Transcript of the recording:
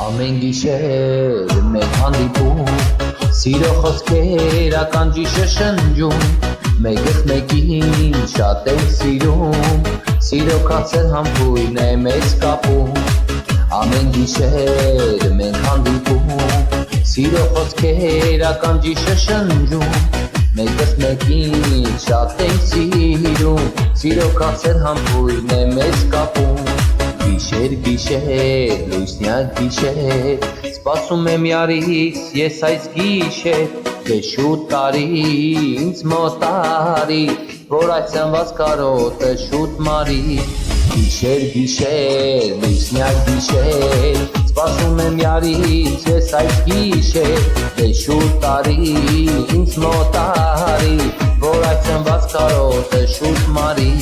Ամեն գիշեր մենք հանդիպում, սիրո խոսքեր ականջիշը շնջում, մեկս մեկին շատ ենք սիրում, սիրո կացել համբույրն է մեզ կապում։ Ամեն գիշեր մենք հանդիպում, սիրո խոսքեր ականջիշը շնջում, մեկս մեկին շատ ենք սիրում, սիրո կացել համբույրն է մեզ կապում։ Գիշեր, գիշեր, լույսնյակ գիշեր, սպասում եմ յարից ես այս գիշեր, դե շուտ տարի ինձ մոտ արի, որ այս անված կարոտը շուտ մարի։ Գիշեր, գիշեր, լույսնյակ գիշեր, սպասում եմ յարից ես այս գիշեր, դե շուտ տարի ինձ մոտ արի, որ այս անված կարոտը շուտ մարի։